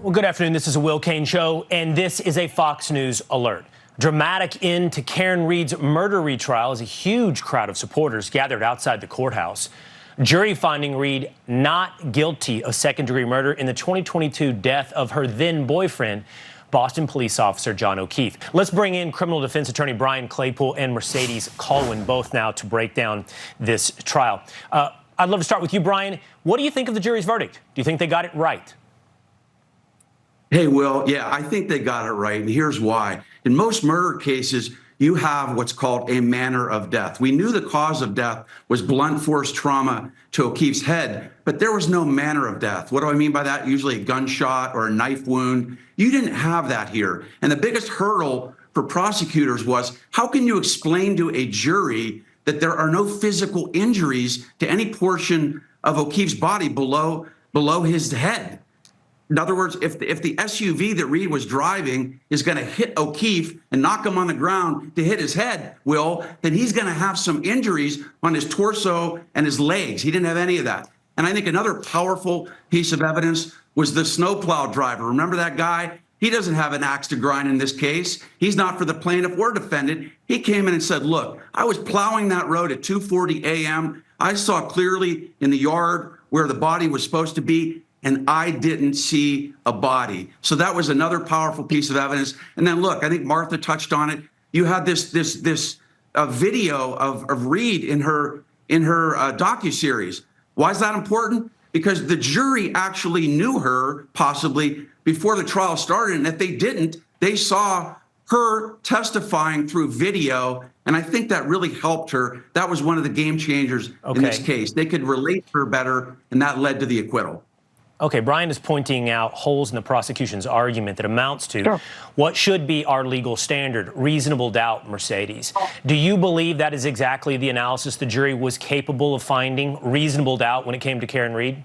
Well, good afternoon. This is a Will Cain Show, and this is a Fox News alert. Dramatic end to Karen Read's murder retrial as a huge crowd of supporters gathered outside the courthouse. Jury finding Read not guilty of second-degree murder in the 2022 death of her then-boyfriend, Boston police officer John O'Keefe. Let's bring in criminal defense attorney Brian Claypool and Mercedes Colwin both now to break down this trial. I'd love to start with you, Brian. What do you think of the jury's verdict? Do you think they got it right? Hey, Will, yeah, I think they got it right, and here's why. In most murder cases, you have what's called a manner of death. We knew the cause of death was blunt force trauma to O'Keefe's head, but there was no manner of death. What do I mean by that? Usually a gunshot or a knife wound. You didn't have that here. And the biggest hurdle for prosecutors was, how can you explain to a jury that there are no physical injuries to any portion of O'Keefe's body below his head? In other words, if the SUV that Read was driving is going to hit O'Keefe and knock him on the ground to hit his head, Will, then he's going to have some injuries on his torso and his legs. He didn't have any of that. And I think another powerful piece of evidence was the snowplow driver. Remember that guy? He doesn't have an axe to grind in this case. He's not for the plaintiff or defendant. He came in and said, look, I was plowing that road at 2:40 a.m. I saw clearly in the yard where the body was supposed to be, and I didn't see a body. So that was another powerful piece of evidence. And then look, I think Martha touched on it. You had this video of Read in her docuseries. Why is that important? Because the jury actually knew her possibly before the trial started, and if they didn't, they saw her testifying through video, and I think that really helped her. That was one of the game changers in this case. They could relate to her better, and that led to the acquittal. Okay, Brian is pointing out holes in the prosecution's argument that amounts to what should be our legal standard, reasonable doubt, Mercedes. Do you believe that is exactly the analysis the jury was capable of finding, reasonable doubt, when it came to Karen Read?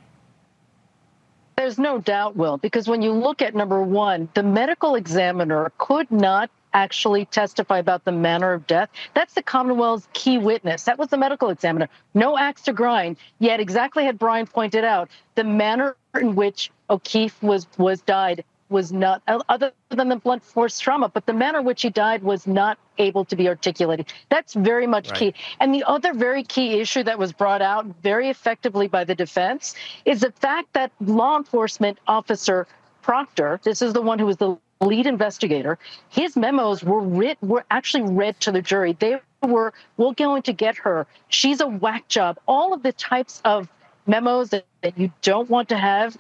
There's no doubt, Will, because when you look at number one, the medical examiner could not actually testify about the manner of death. That's the Commonwealth's key witness. That was the medical examiner. No axe to grind. Yet exactly had Brian pointed out, the manner in which O'Keefe was died was not, other than the blunt force trauma, but the manner in which he died was not able to be articulated. That's very much key. And the other very key issue that was brought out very effectively by the defense is the fact that law enforcement officer Proctor, this is the one who was the lead investigator, his memos were actually read to the jury. They were, we're going to get her. She's a whack job. All of the types of memos that you don't want to have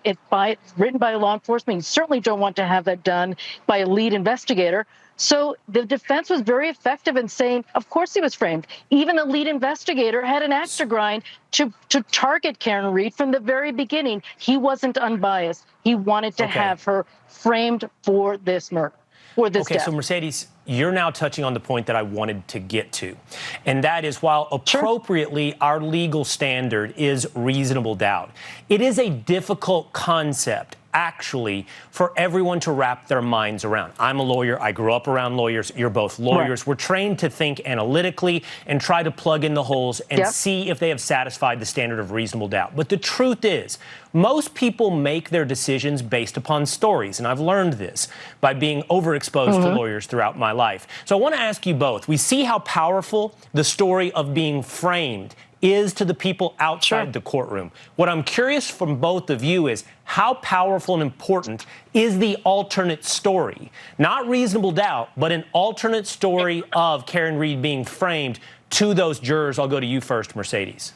written by law enforcement. You certainly don't want to have that done by a lead investigator. So the defense was very effective in saying, of course he was framed. Even the lead investigator had an axe to grind to target Karen Read from the very beginning. He wasn't unbiased. He wanted to have her framed for this murder, for this death. So Mercedes, you're now touching on the point that I wanted to get to. And that is, while appropriately our legal standard is reasonable doubt, it is a difficult concept actually for everyone to wrap their minds around. I'm a lawyer. I grew up around lawyers. You're both lawyers. We're trained to think analytically and try to plug in the holes and see if they have satisfied the standard of reasonable doubt. But the truth is, most people make their decisions based upon stories. And I've learned this by being overexposed to lawyers throughout my life. So I want to ask you both. We see how powerful the story of being framed is to the people outside the courtroom. What I'm curious from both of you is, how powerful and important is the alternate story? Not reasonable doubt, but an alternate story of Karen Read being framed to those jurors. I'll go to you first, Mercedes.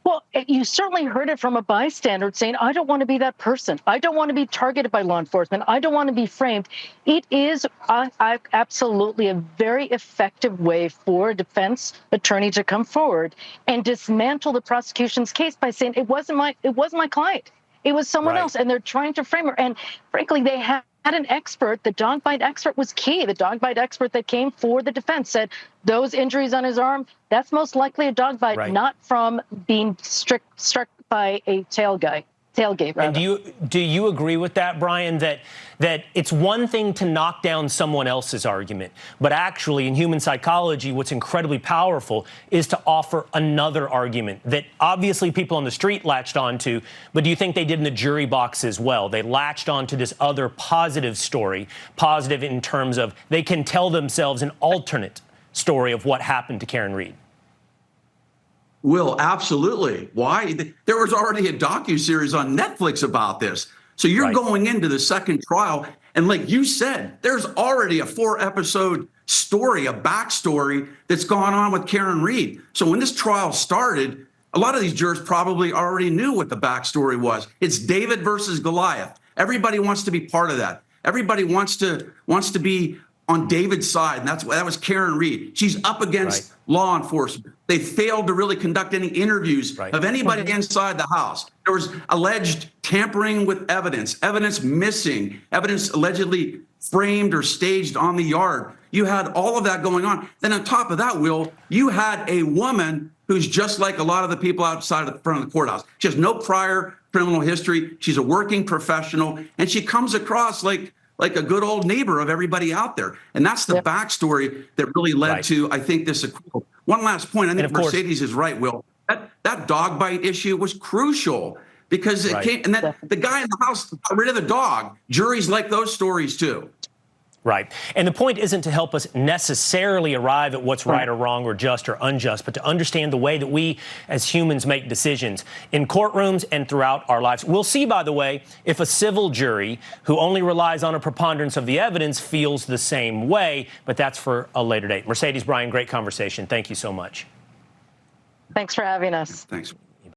Well, you certainly heard it from a bystander saying, I don't want to be that person. I don't want to be targeted by law enforcement. I don't want to be framed. It is absolutely a very effective way for a defense attorney to come forward and dismantle the prosecution's case by saying, it wasn't my client. It was someone else, and they're trying to frame her. And frankly, they had an expert. The dog bite expert was key. The dog bite expert that came for the defense said those injuries on his arm, that's most likely a dog bite, not from being struck by a tail guy. Tailgate, rather. And do you agree with that, Brian, that it's one thing to knock down someone else's argument, but actually in human psychology, what's incredibly powerful is to offer another argument that obviously people on the street latched onto, but do you think they did in the jury box as well? They latched onto this other positive story, positive in terms of they can tell themselves an alternate story of what happened to Karen Read. Will, absolutely. Why? There was already a docuseries on Netflix about this. So you're going into the second trial, and like you said, there's already a 4-episode story, a backstory that's gone on with Karen Read. So when this trial started, a lot of these jurors probably already knew what the backstory was. It's David versus Goliath. Everybody wants to be part of that. Everybody wants to be on David's side, and that was Karen Read. She's up against law enforcement. They failed to really conduct any interviews of anybody inside the house. There was alleged tampering with evidence, evidence missing, evidence allegedly framed or staged on the yard. You had all of that going on. Then on top of that, Will, you had a woman who's just like a lot of the people outside of the front of the courthouse. She has no prior criminal history. She's a working professional, and she comes across like a good old neighbor of everybody out there. And that's the backstory that really led to, I think, this acquittal. One last point. I think Mercedes is right, Will. That dog bite issue was crucial because it came, and then the guy in the house got rid of the dog. Juries like those stories too. Right. And the point isn't to help us necessarily arrive at what's right or wrong or just or unjust, but to understand the way that we as humans make decisions in courtrooms and throughout our lives. We'll see, by the way, if a civil jury who only relies on a preponderance of the evidence feels the same way, but that's for a later date. Mercedes, Brian, great conversation. Thank you so much. Thanks for having us. Thanks.